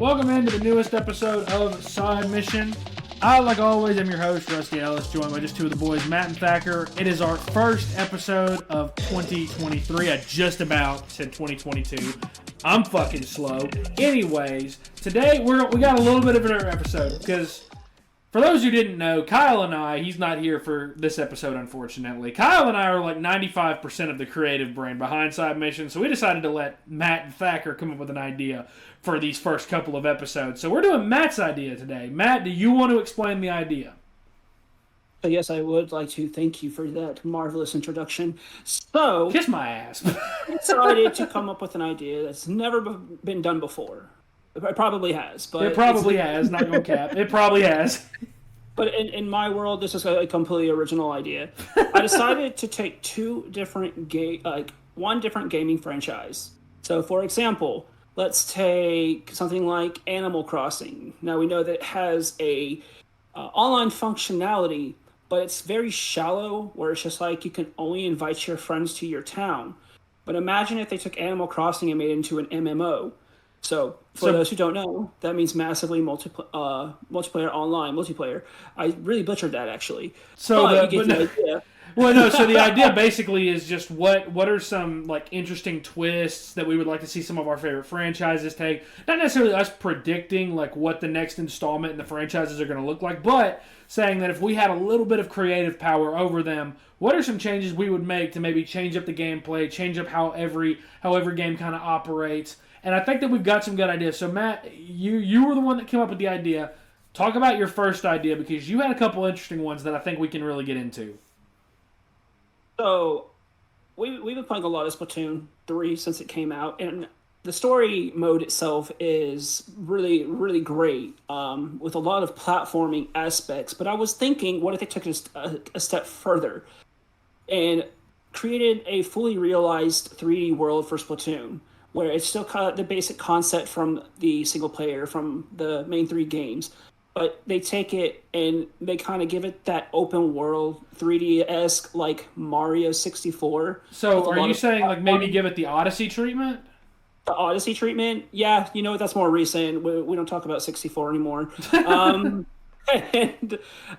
Welcome into the newest episode of Side Mission. I, like always, am your host, Rusty Ellis, joined by just two of the boys, Matt and Thacker. It is our first episode of 2023. I just about said 2022. I'm fucking slow. Anyways, today we got a little bit of an episode because for those who didn't know, Kyle and I, he's not here for this episode, unfortunately. Kyle and I are like 95% of the creative brain behind Side Mission, so we decided to let Matt and Thacker come up with an idea for these first couple of episodes. So we're doing Matt's idea today. Matt, do you want to explain the idea? Yes, I would like to thank you for that marvelous introduction. So, Kiss my ass. I decided to come up with an idea that's never been done before. It probably has, but it probably has. Not gonna cap. It probably has. But in my world, this is a completely original idea. I decided to take one different gaming franchise. So, for example, let's take something like Animal Crossing. Now we know that it has a online functionality, but it's very shallow, where it's just like you can only invite your friends to your town. But imagine if they took Animal Crossing and made it into an MMO. So, for those who don't know, that means massively multiplayer online multiplayer. I really butchered that, actually. So the idea basically is just what are some like interesting twists that we would like to see some of our favorite franchises take. Not necessarily us predicting like what the next installment in the franchises are going to look like, but saying that if we had a little bit of creative power over them, what are some changes we would make to maybe change up the gameplay, change up how every game kind of operates. And I think that we've got some good ideas. So, Matt, you were the one that came up with the idea. Talk about your first idea, because you had a couple interesting ones that I think we can really get into. So, we've been playing a lot of Splatoon 3 since it came out, and the story mode itself is really, really great, with a lot of platforming aspects. But I was thinking, what if they took it a step further and created a fully realized 3D world for Splatoon, where it's still kind of the basic concept from the single player, from the main 3 games, but they take it and they kind of give it that open world 3D-esque like Mario 64. So are you saying like maybe give it the Odyssey treatment? The Odyssey treatment? Yeah, you know, that's more recent. We don't talk about 64 anymore. And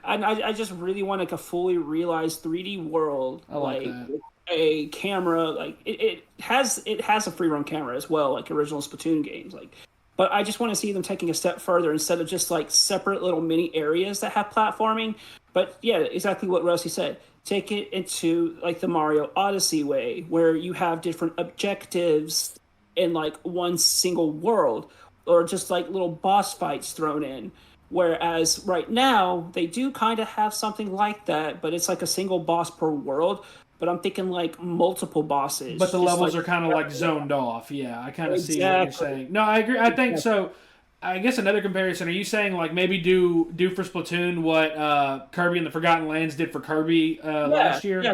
I just really want like a fully realized 3D world. I like that. A camera, like it has a free roam camera as well, like original Splatoon games, like. But I just want to see them taking a step further instead of just like separate little mini areas that have platforming. But yeah, exactly what Rusty said. Take it into like the Mario Odyssey way, where you have different objectives in like one single world, or just like little boss fights thrown in. Whereas right now they do kind of have something like that, but it's like a single boss per world. But I'm thinking like multiple bosses. But the levels are kind of like zoned off. Yeah, I kind of see what you're saying. No, I agree. I think so. I guess another comparison, are you saying like maybe do for Splatoon what Kirby and the Forgotten Lands did for Kirby last year?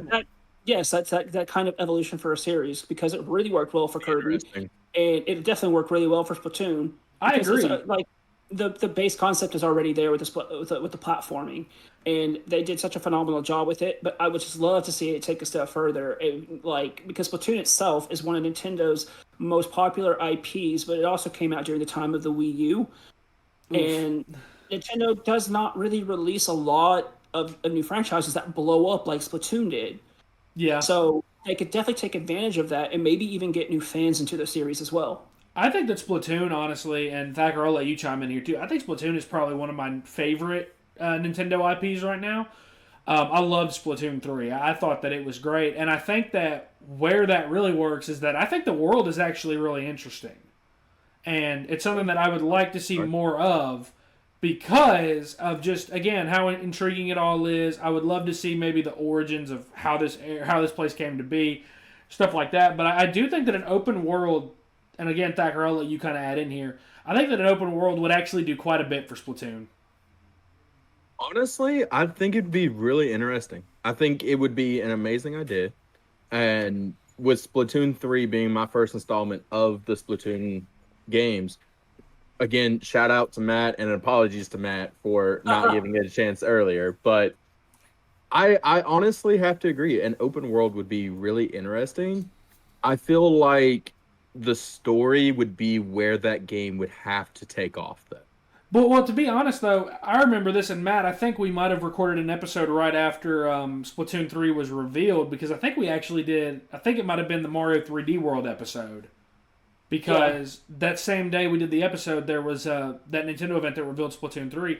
Yeah, that's that kind of evolution for a series, because it really worked well for Kirby. And it definitely worked really well for Splatoon. I agree. Like the base concept is already there with the platforming, and they did such a phenomenal job with it. But I would just love to see it take a step further, because Splatoon itself is one of Nintendo's most popular IPs, but it also came out during the time of the Wii U. Oof. And Nintendo does not really release a lot of new franchises that blow up like Splatoon did. Yeah. So they could definitely take advantage of that and maybe even get new fans into the series as well. I think that Splatoon, honestly, and Thacker, I'll let you chime in here too. I think Splatoon is probably one of my favorite Nintendo IPs right now. I loved Splatoon 3. I thought that it was great. And I think that where that really works is that I think the world is actually really interesting. And it's something that I would like to see more of, because of just, again, how intriguing it all is. I would love to see maybe the origins of how this place came to be, stuff like that. But I do think that an open world, and again, Thacker, I'll let you kind of add in here, I think that an open world would actually do quite a bit for Splatoon. Honestly, I think it'd be really interesting. I think it would be an amazing idea. And with Splatoon 3 being my first installment of the Splatoon games, again, shout out to Matt and apologies to Matt for not giving it a chance earlier. But I honestly have to agree. An open world would be really interesting. I feel like the story would be where that game would have to take off, though. But well, to be honest though, I remember this, and Matt, I think we might have recorded an episode right after Splatoon 3 was revealed, because I think we actually did. I think it might have been the Mario 3D World episode, because that same day we did the episode, there was that Nintendo event that revealed Splatoon 3.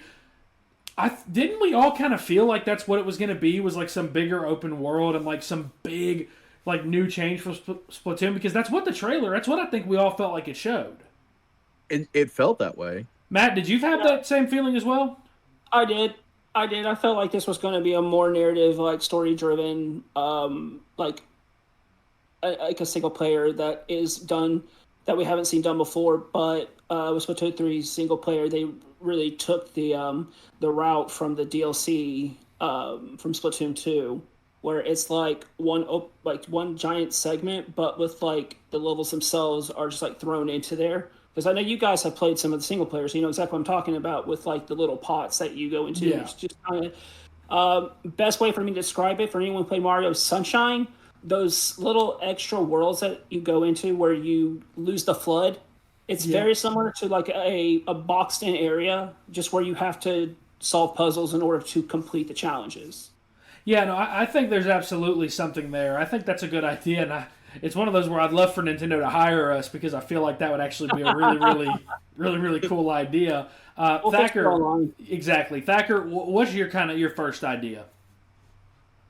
Didn't we all kind of feel like that's what it was going to be? Was like some bigger open world and like some big like new change for Splatoon, because that's what the trailer. That's what I think we all felt like it showed. It felt that way. Matt, did you have that same feeling as well? I did. I felt like this was going to be a more narrative, like story-driven, like a single player that is done that we haven't seen done before. But with Splatoon 3 single player, they really took the route from the DLC from Splatoon 2, where it's like one giant segment, but with like the levels themselves are just like thrown into there. Because I know you guys have played some of the single players, so you know exactly what I'm talking about with like the little pots that you go into. Yeah. It's just kind of best way for me to describe it for anyone who played Mario Sunshine. Those little extra worlds that you go into where you lose the flood. It's very similar to like a boxed in area, just where you have to solve puzzles in order to complete the challenges. Yeah, no, I think there's absolutely something there. I think that's a good idea, and it's one of those where I'd love for Nintendo to hire us, because I feel like that would actually be a really cool idea. Thacker, exactly. Thacker, what's your first idea?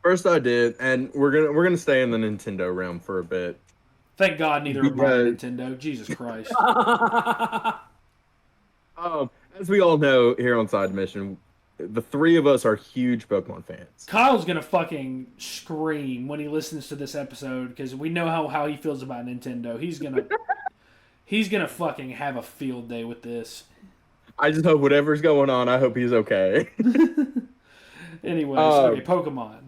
First idea, and we're gonna stay in the Nintendo realm for a bit. Thank God neither of them are Nintendo. Jesus Christ. As we all know here on Side Mission, the three of us are huge Pokemon fans. Kyle's gonna fucking scream when he listens to this episode, because we know how he feels about Nintendo. He's gonna fucking have a field day with this. I just hope whatever's going on, I hope he's okay. Anyways, okay, Pokemon.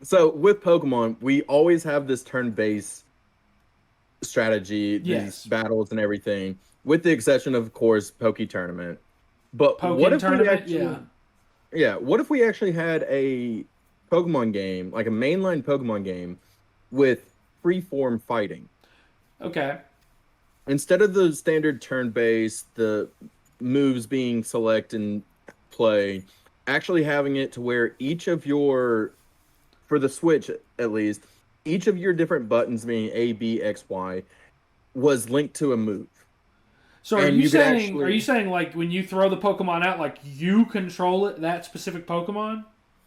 So with Pokemon, we always have this turn-based strategy, these battles and everything, with the exception of course, Poke Tournament. But what if we actually, what if we actually had a Pokemon game, like a mainline Pokemon game, with free-form fighting? Okay. Instead of the standard turn-based, the moves being select and play, actually having it to where each of your, for the Switch at least, each of your different buttons, being A, B, X, Y, was linked to a move. So are you saying like when you throw the Pokemon out, like you control it, that specific Pokemon?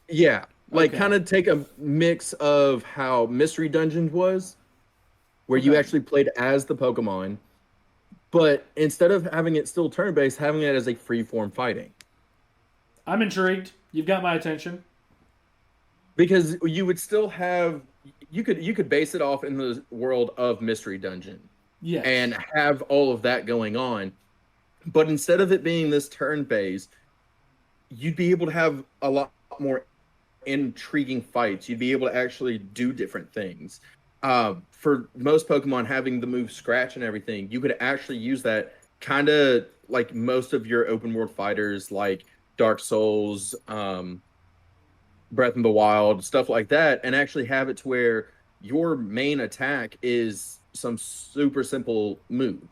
Yeah, like kind of take a mix of how Mystery Dungeon was, where you actually played as the Pokemon, but instead of having it still turn-based, having it as a free-form fighting. I'm intrigued. You've got my attention. Because you would still have, you could base it off in the world of Mystery Dungeon. Yes. And have all of that going on. But instead of it being this turn-based, you'd be able to have a lot more intriguing fights. You'd be able to actually do different things. For most Pokemon, having the move Scratch and everything, you could actually use that kind of like most of your open world fighters, like Dark Souls, Breath of the Wild, stuff like that, and actually have it to where your main attack is some super simple move.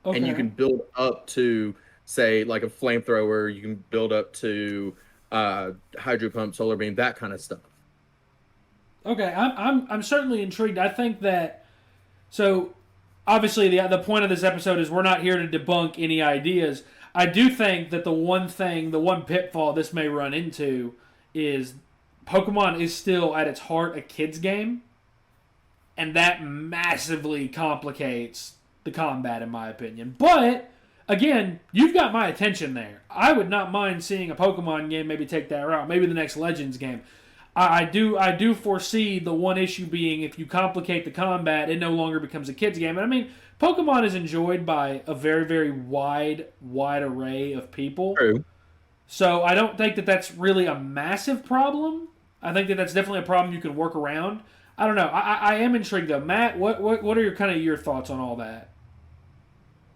And you can build up to, say, like a flamethrower, you can build up to Hydro Pump, Solar Beam, that kind of stuff. Okay, I'm certainly intrigued. I think that, so obviously the point of this episode is we're not here to debunk any ideas. I do think that the one pitfall this may run into is Pokemon is still at its heart a kid's game, and that massively complicates the combat in my opinion. But again, you've got my attention there. I would not mind seeing a Pokemon game maybe take that route. Maybe the next Legends game. I do foresee the one issue being if you complicate the combat, it no longer becomes a kid's game. And I mean, Pokemon is enjoyed by a very, very wide array of people. True. So I don't think that that's really a massive problem. I think that that's definitely a problem you can work around. I don't know. I am intrigued though. Matt, what are your thoughts on all that?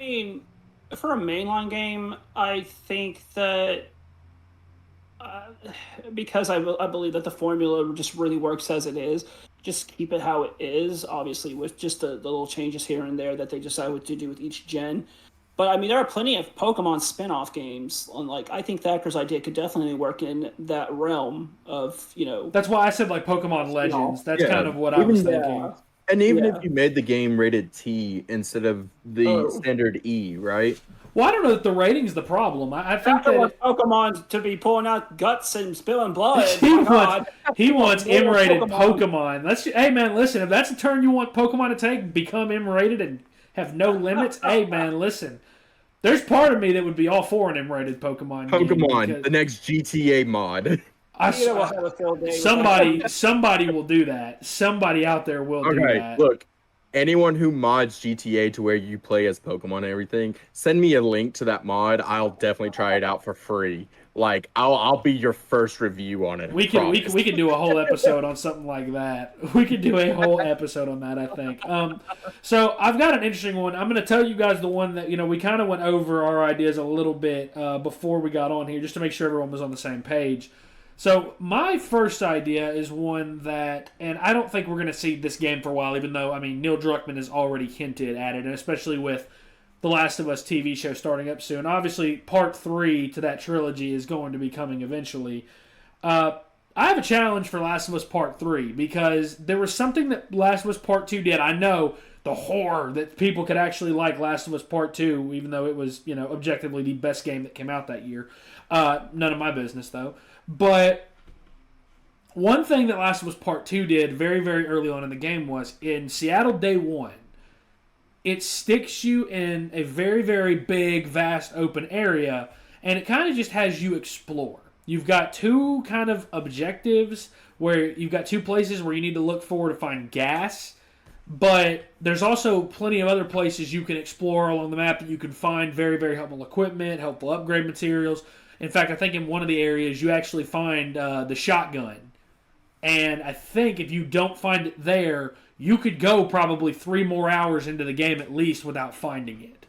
I mean, for a mainline game, I think that because I believe that the formula just really works as it is, just keep it how it is, obviously, with just the little changes here and there that they decide what to do with each gen. But I mean, there are plenty of Pokemon spin-off games. And, like, I think Thacker's idea could definitely work in that realm of, you know. That's why I said like Pokemon Legends. That's Yeah. kind of what I was thinking. Yeah. And even if you made the game rated T instead of the standard E, right? Well, I don't know that the rating's the problem. I think Thacker that wants Pokemon to be pulling out guts and spilling blood. he wants M-rated Pokemon. Pokemon. Hey man, listen, if that's a turn you want Pokemon to take, become M-rated and have no limits. Hey man, listen. There's part of me that would be all for an M-rated Pokemon game. The next GTA mod. Somebody will do that. Somebody out there will do that. Look, anyone who mods GTA to where you play as Pokemon and everything, send me a link to that mod. I'll definitely try it out for free. Like, I'll be your first review on it. We could do a whole episode on something like that. We could do a whole episode on that, I think. So I've got an interesting one. I'm going to tell you guys the one that, we kind of went over our ideas a little bit before we got on here, just to make sure everyone was on the same page. So my first idea is one that, and I don't think we're going to see this game for a while, even though, Neil Druckmann has already hinted at it, and especially with The Last of Us TV show starting up soon. Obviously, part 3 to that trilogy is going to be coming eventually. I have a challenge for Last of Us Part 3, because there was something that Last of Us Part 2 did. I know the horror that people could actually like Last of Us Part 2, even though it was, objectively the best game that came out that year. None of my business, though. But one thing that Last of Us Part 2 did very, very early on in the game was, in Seattle Day 1, it sticks you in a very, very big, vast, open area, and it kind of just has you explore. You've got 2 kind of objectives, where you've got 2 places where you need to look for to find gas, but there's also plenty of other places you can explore along the map that you can find very, very helpful equipment, helpful upgrade materials. In fact, I think in one of the areas you actually find the shotgun. And I think if you don't find it there, you could go probably 3 more hours into the game at least without finding it.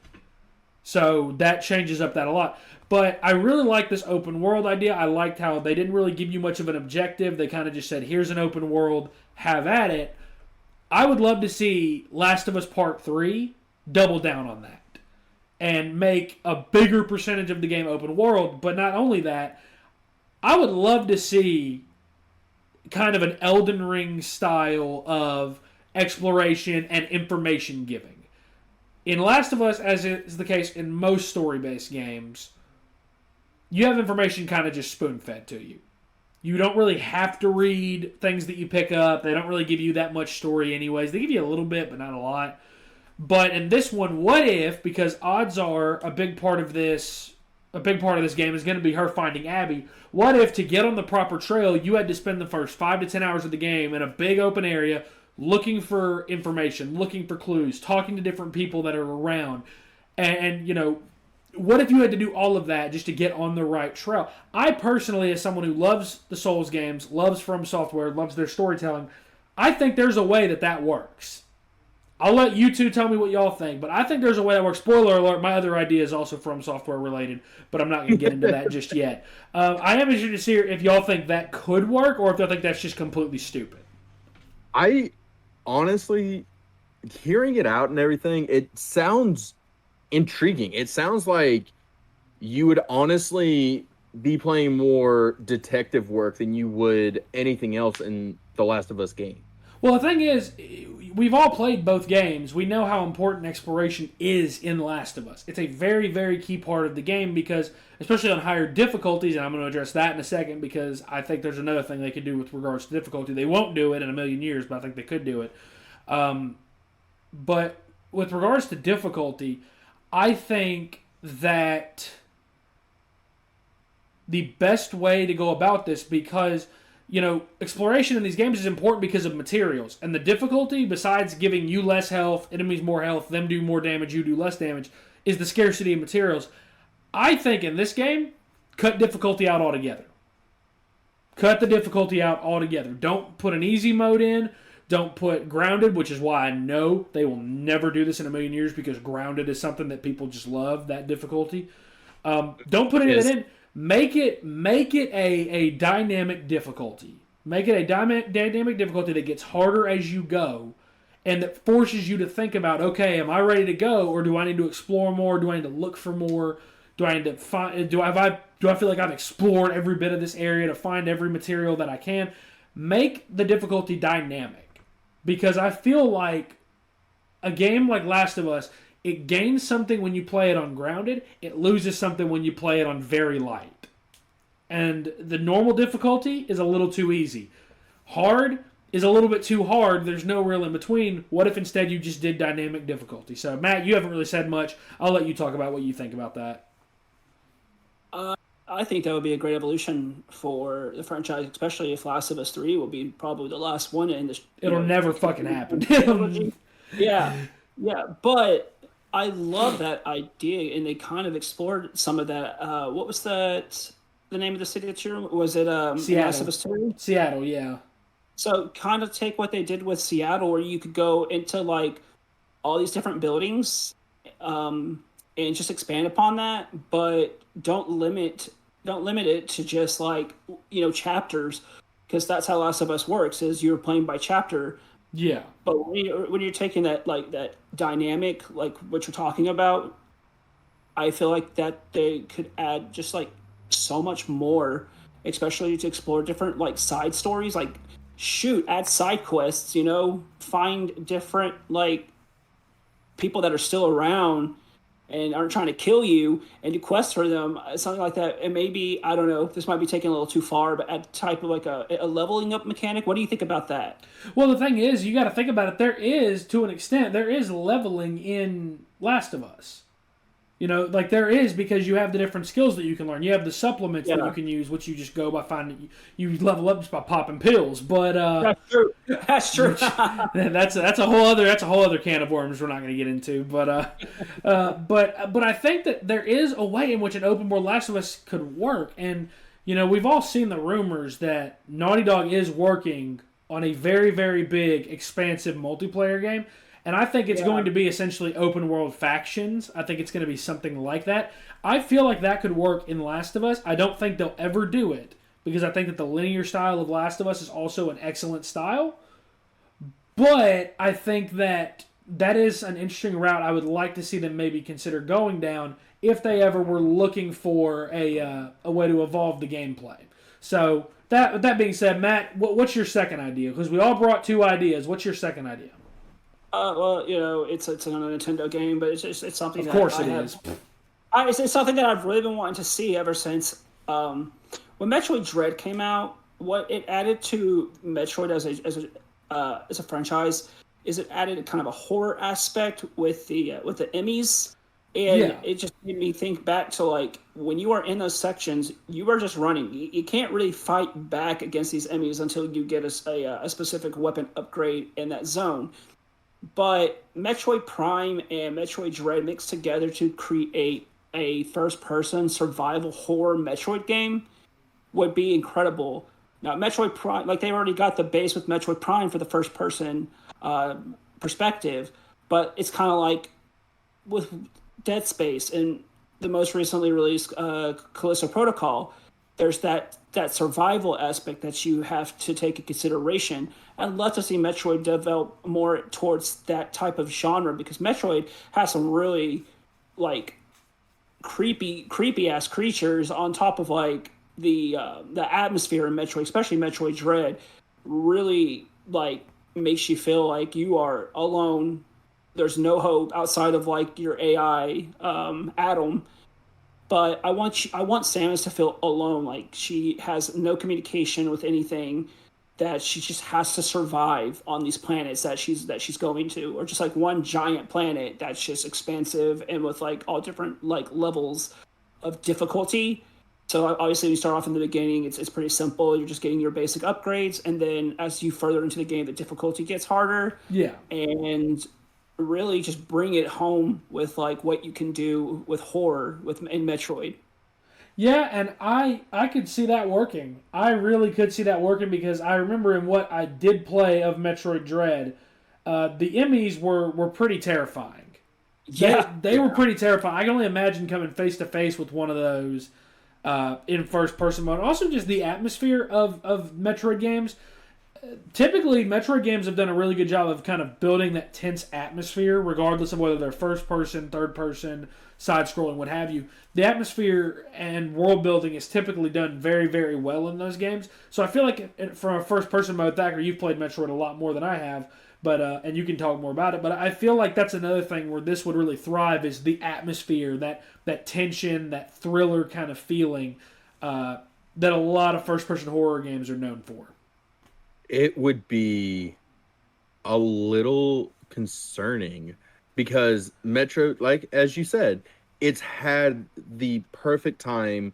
So that changes up that a lot. But I really like this open world idea. I liked how they didn't really give you much of an objective. They kind of just said, here's an open world, have at it. I would love to see Last of Us Part 3 double down on that and make a bigger percentage of the game open world. But not only that, I would love to see kind of an Elden Ring style of exploration and information giving. In Last of Us, as is the case in most story-based games, you have information kind of just spoon-fed to you. You don't really have to read things that you pick up. They don't really give you that much story anyways. They give you a little bit, but not a lot. But in this one, what if, because odds are a big part of this game is going to be her finding Abby, what if to get on the proper trail, you had to spend the first 5 to 10 hours of the game in a big open area looking for information, looking for clues, talking to different people that are around, and what if you had to do all of that just to get on the right trail? I personally, as someone who loves the Souls games, loves From Software, loves their storytelling, I think there's a way that works. I'll let you two tell me what y'all think, but I think there's a way that works. Spoiler alert, my other idea is also From Software related, but I'm not going to get into that just yet. I am interested to see if y'all think that could work, or if y'all think that's just completely stupid. I honestly, hearing it out and everything, it sounds intriguing. It sounds like you would honestly be playing more detective work than you would anything else in the Last of Us game. Well, the thing is, we've all played both games. We know how important exploration is in The Last of Us. It's a very, very key part of the game because, especially on higher difficulties, and I'm going to address that in a second because I think there's another thing they could do with regards to difficulty. They won't do it in a million years, but I think they could do it. But with regards to difficulty, I think that the best way to go about this, because exploration in these games is important because of materials. And the difficulty, besides giving you less health, enemies more health, them do more damage, you do less damage, is the scarcity of materials. I think in this game, cut difficulty out altogether. Cut the difficulty out altogether. Don't put an easy mode in. Don't put grounded, which is why I know they will never do this in a million years, because grounded is something that people just love, that difficulty. Don't put any of that in. Make it a dynamic difficulty. Make it a dynamic difficulty that gets harder as you go, and that forces you to think about, okay, am I ready to go, or do I need to explore more? Do I need to look for more? Do I need to find? Do I feel like I've explored every bit of this area to find every material that I can? Make the difficulty dynamic, because I feel like a game like Last of Us, it gains something when you play it on grounded. It loses something when you play it on very light. And the normal difficulty is a little too easy. Hard is a little bit too hard. There's no real in between. What if instead you just did dynamic difficulty? So, Matt, you haven't really said much. I'll let you talk about what you think about that. I think that would be a great evolution for the franchise, especially if Last of Us 3 will be probably the last one in this. It'll never fucking happen. Yeah, but I love that idea, and they kind of explored some of that. What was that? The name of the city that you're? Was it Seattle. Last of Us 2? Seattle, yeah. So kind of take what they did with Seattle, where you could go into like all these different buildings, and just expand upon that, but don't limit it to just like chapters, because that's how Last of Us works. Is you're playing by chapter. Yeah. But when you're taking that that dynamic, like what you're talking about, I feel like that they could add just like so much more, especially to explore different like side stories. Like, add side quests. Find different like people that are still around and aren't trying to kill you, and do quests for them, something like that. And maybe, I don't know, this might be taken a little too far, but add type of like a leveling up mechanic. What do you think about that? Well, the thing is, you got to think about it. There is, to an extent, there is leveling in Last of Us. Like there is, because you have the different skills that you can learn. You have the supplements that you can use, which you just go by finding. You level up just by popping pills. But that's true. That's true. that's a whole other can of worms we're not going to get into. But I think that there is a way in which an open world Last of Us could work. And we've all seen the rumors that Naughty Dog is working on a very, very big, expansive multiplayer game. And I think it's going to be essentially open world factions. I think it's going to be something like that. I feel like that could work in Last of Us. I don't think they'll ever do it, because I think that the linear style of Last of Us is also an excellent style. But I think that is an interesting route I would like to see them maybe consider going down if they ever were looking for a way to evolve the gameplay. So that being said, Matt, what's your second idea? Because we all brought two ideas. What's your second idea? Well, it's a Nintendo game, but it's something. Of course, it is. It's something that I've really been wanting to see ever since when Metroid Dread came out. What it added to Metroid as a franchise is it added kind of a horror aspect with the Emmys, and it just made me think back to like when you are in those sections, you are just running. You can't really fight back against these Emmys until you get a specific weapon upgrade in that zone. But Metroid Prime and Metroid Dread mixed together to create a first-person survival horror Metroid game would be incredible. Now, Metroid Prime, like they already got the base with Metroid Prime for the first-person perspective, but it's kind of like with Dead Space and the most recently released Callisto Protocol. There's that survival aspect that you have to take into consideration. I'd love to see Metroid develop more towards that type of genre, because Metroid has some really like creepy ass creatures on top of like the atmosphere in Metroid, especially Metroid Dread, really like makes you feel like you are alone. There's no hope outside of like your AI Adam. But I want Samus to feel alone, like she has no communication with anything, that she just has to survive on these planets that she's going to, or just like one giant planet that's just expansive and with like all different like levels of difficulty. So obviously, when you start off in the beginning, it's pretty simple. You're just getting your basic upgrades, and then as you further into the game, the difficulty gets harder. Yeah, and really just bring it home with like what you can do with horror in Metroid. Yeah, and I could see that working. I really could see that working, because I remember in what I did play of Metroid Dread, the Emmys were pretty terrifying. Yeah, they were pretty terrifying. I can only imagine coming face to face with one of those. in first-person mode. Also, just the atmosphere of Metroid games. Typically, Metroid games have done a really good job of kind of building that tense atmosphere, regardless of whether they're first-person, third-person, side-scrolling, what have you. The atmosphere and world building is typically done very, very well in those games. So I feel like from a first-person mode, Thacker, you've played Metroid a lot more than I have, but and you can talk more about it. But I feel like that's another thing where this would really thrive is the atmosphere, that tension, that thriller kind of feeling that a lot of first-person horror games are known for. It would be a little concerning because Metro, like as you said, it's had the perfect time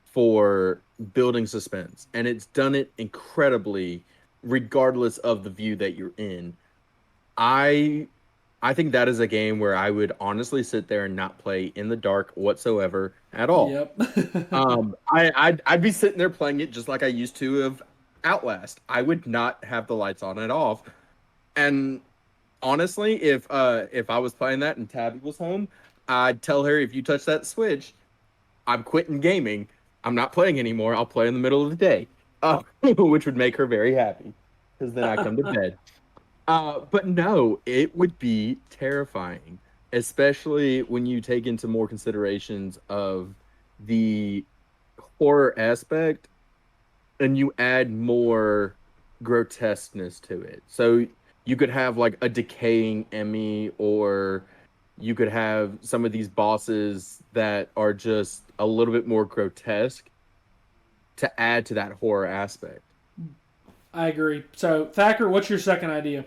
for building suspense, and it's done it incredibly, regardless of the view that you're in. I think that is a game where I would honestly sit there and not play in the dark whatsoever at all. Yep. I'd be sitting there playing it just like I used to of Outlast. I would not have the lights on and off. And honestly, if I was playing that and Tabby was home, I'd tell her, if you touch that Switch, I'm quitting gaming. I'm not playing anymore. I'll play in the middle of the day, which would make her very happy because then I come to bed. But no, it would be terrifying, especially when you take into more considerations of the horror aspect and you add more grotesqueness to it. So you could have like a decaying Emmy, or you could have some of these bosses that are just a little bit more grotesque to add to that horror aspect. I agree. So, Thacker, what's your second idea?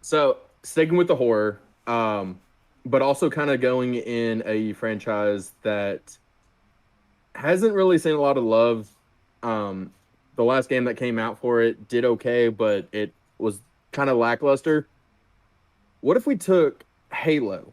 So, sticking with the horror, but also kind of going in a franchise that hasn't really seen a lot of love. The last game that came out for it did okay, but it was kind of lackluster. What if we took Halo,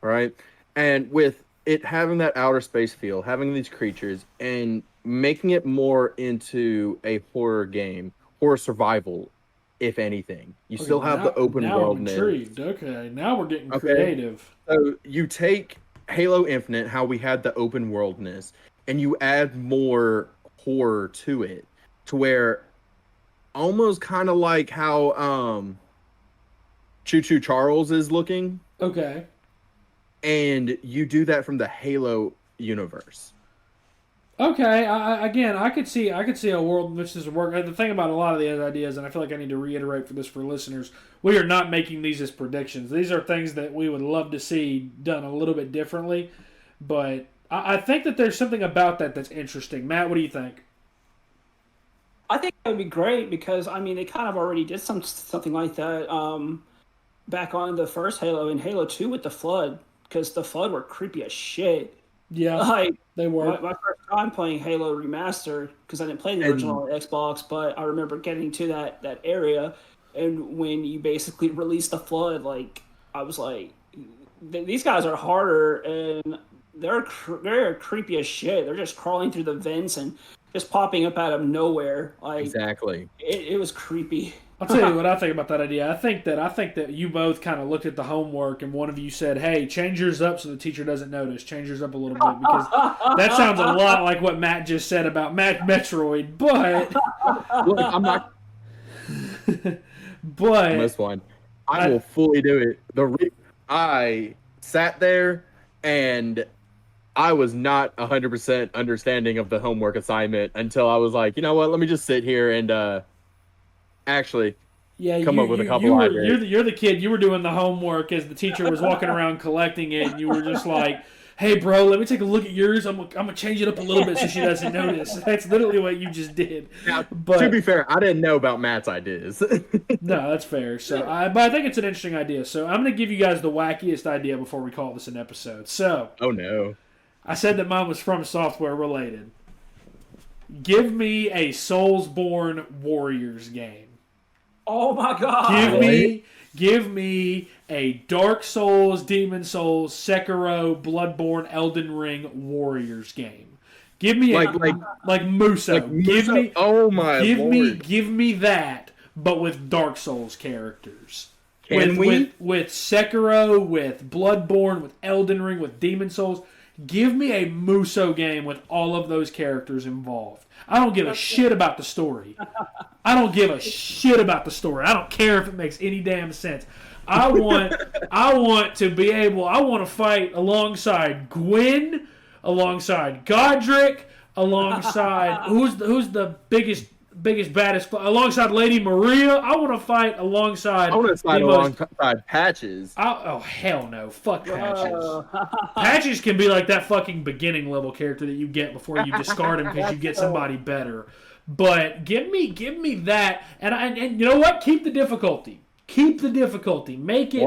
right? And with it having that outer space feel, having these creatures, and making it more into a horror game, horror survival, if anything. You still have the open worldness. Now I'm intrigued. Okay, now we're getting creative. So you take Halo Infinite, how we had the open worldness, and you add more horror to it, to where almost kind of like how Choo Choo Charles is looking. Okay. And you do that from the Halo universe. Okay, I could see a world in which this would work. The thing about a lot of these ideas, and I feel like I need to reiterate for listeners, we are not making these as predictions. These are things that we would love to see done a little bit differently, but I think that there's something about that that's interesting. Matt, what do you think? I think that would be great because, I mean, they kind of already did something like that back on the first Halo and Halo 2 with the Flood, because the Flood were creepy as shit. Yeah, like, they were. My first time playing Halo Remastered, because I didn't play the original on Xbox, but I remember getting to that area, and when you basically released the Flood, like, I was like, these guys are harder, and they're creepy as shit. They're just crawling through the vents and just popping up out of nowhere. Like, exactly. It was creepy. I'll tell you what I think about that idea. I think that you both kind of looked at the homework and one of you said, "Hey, change yours up so the teacher doesn't notice. Change yours up a little bit," because that sounds a lot like what Matt just said about Metroid. But look, I'm not. But this one, I will fully do it. I sat there and I was not 100% understanding of the homework assignment until I was like, you know what? Let me just sit here and actually come up with a couple ideas. You're the kid. You were doing the homework as the teacher was walking around collecting it, and you were just like, "Hey, bro, let me take a look at yours. I'm gonna change it up a little bit so she doesn't notice." That's literally what you just did. Now, to be fair, I didn't know about Matt's ideas. No, that's fair. So, but I think it's an interesting idea. So I'm gonna give you guys the wackiest idea before we call this an episode. So, oh no, I said that mine was From Software related. Give me a Soulsborne Warriors game. Oh my god! Give me a Dark Souls, Demon Souls, Sekiro, Bloodborne, Elden Ring Warriors game. Give me like Muso. Like give me Lord. Give me that, but with Dark Souls characters. With Sekiro, with Bloodborne, with Elden Ring, with Demon Souls. Give me a Muso game with all of those characters involved. I don't give a shit about the story. I don't give a shit about the story. I don't care if it makes any damn sense. I want to fight alongside Gwen, alongside Godric, alongside who's the biggest baddest, alongside Lady Maria. I want to fight alongside. I want to fight alongside Patches. Oh hell no! Fuck Patches. Patches can be like that fucking beginning level character that you get before you discard him because you get somebody better. But give me that, and you know what? Keep the difficulty. Keep the difficulty. Make it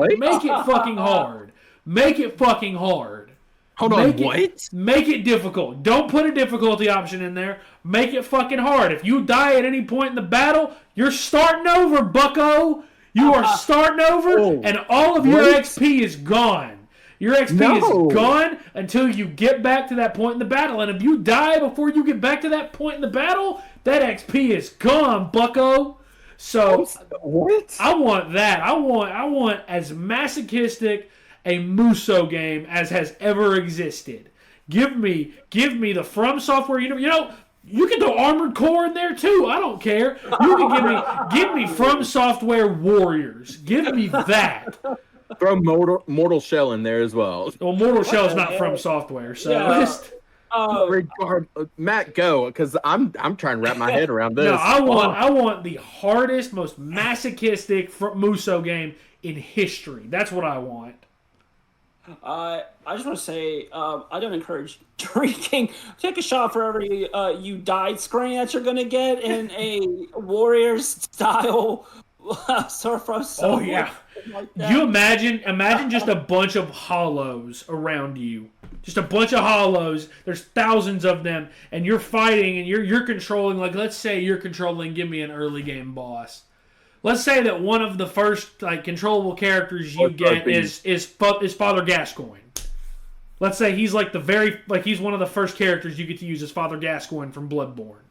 fucking hard. Make it fucking hard. Hold on, what? Make it difficult. Don't put a difficulty option in there. Make it fucking hard. If you die at any point in the battle, you're starting over, bucko. You are starting over, and all of your XP is gone. Your XP is gone until you get back to that point in the battle. And if you die before you get back to that point in the battle, that XP is gone, bucko. So what? I want that. I want as masochistic a Muso game as has ever existed. Give me the From Software universe. You know, you can throw Armored Core in there too. I don't care. You can give me From Software Warriors. Give me that. Throw Mortal Shell in there as well. Well, Mortal Shell is not From Software, so Matt, go, because I'm trying to wrap my head around this. No, I want the hardest, most masochistic Muso game in history. That's what I want. I just want to say, I don't encourage drinking. Take a shot for every you died screen that you're going to get in a Warriors style Surf. Oh, yeah. Like you imagine just a bunch of hollows around you. Just a bunch of hollows. There's thousands of them, and you're fighting, and you're controlling. Like, let's say you're controlling. Give me an early game boss. Let's say that one of the first controllable characters you get is Father Gascoigne. Let's say he's he's one of the first characters you get to use as Father Gascoigne from Bloodborne.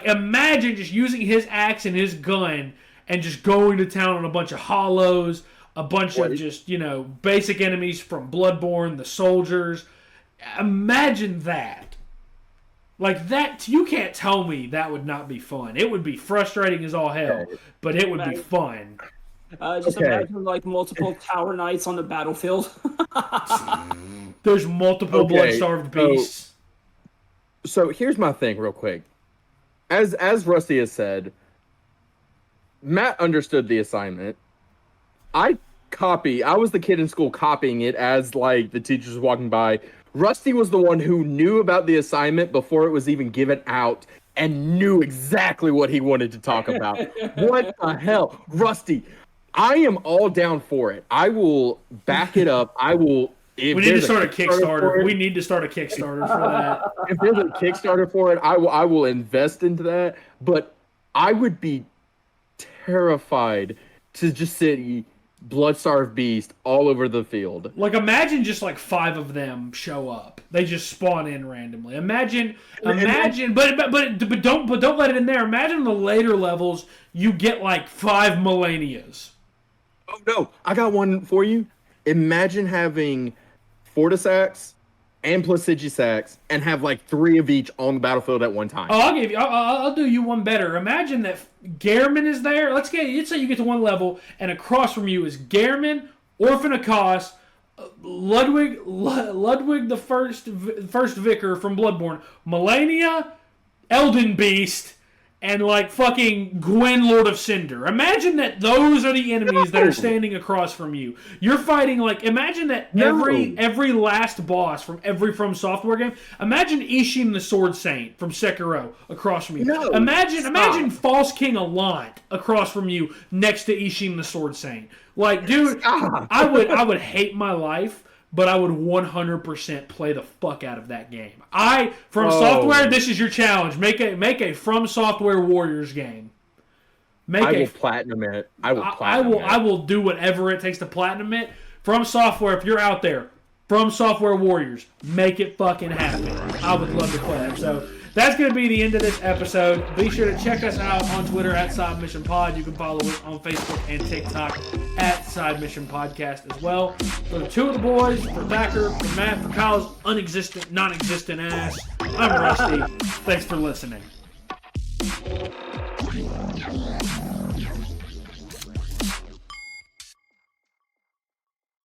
Imagine just using his axe and his gun and just going to town on a bunch of hollows, a bunch of just basic enemies from Bloodborne, the soldiers. Imagine that. Like that, you can't tell me that would not be fun. It would be frustrating as all hell, but it would be fun. Imagine multiple Tower Knights on the battlefield. There's multiple blood-starved beasts. So here's my thing, real quick. As Rusty has said, Matt understood the assignment. I was the kid in school copying it as the teachers walking by. Rusty was the one who knew about the assignment before it was even given out and knew exactly what he wanted to talk about. What the hell? Rusty, I am all down for it. I will back it up. We need to start a Kickstarter. We need to start a Kickstarter for that. If there's a Kickstarter for it, I will invest into that. But I would be terrified to just see blood-starved beast all over the field. Imagine just 5 of them show up. They just spawn in randomly. Imagine, but don't let it in there. Imagine the later levels you get 5 Millennias. Oh no, I got one for you. Imagine having Fortisax and Placidusax and have 3 of each on the battlefield at one time. Oh, I'll do you one better. Imagine that Gehrman is there. Let's say you get to one level, and across from you is Gehrman, Orphan Akos, Ludwig the first Vicar from Bloodborne, Melania, Elden Beast, and fucking Gwen, Lord of Cinder. Imagine that those are the enemies that are standing across from you. You're fighting imagine that every last boss from every From Software game. Imagine Ishin the Sword Saint from Sekiro across from you. No, imagine False King Allant across from you next to Ishin the Sword Saint. Dude, I would hate my life, but I would 100% play the fuck out of that game. From Software, this is your challenge. Make a From Software Warriors game. I will platinum it. I will do whatever it takes to platinum it. From Software, if you're out there, From Software Warriors, make it fucking happen. I would love to play that. So That's going to be the end of this episode. Be sure to check us out on Twitter at Side Mission Pod. You can follow us on Facebook and TikTok at Side Mission Podcast as well. For the two of the boys, for Thacker, for Matt, for Kyle's non-existent ass, I'm Rusty. Thanks for listening.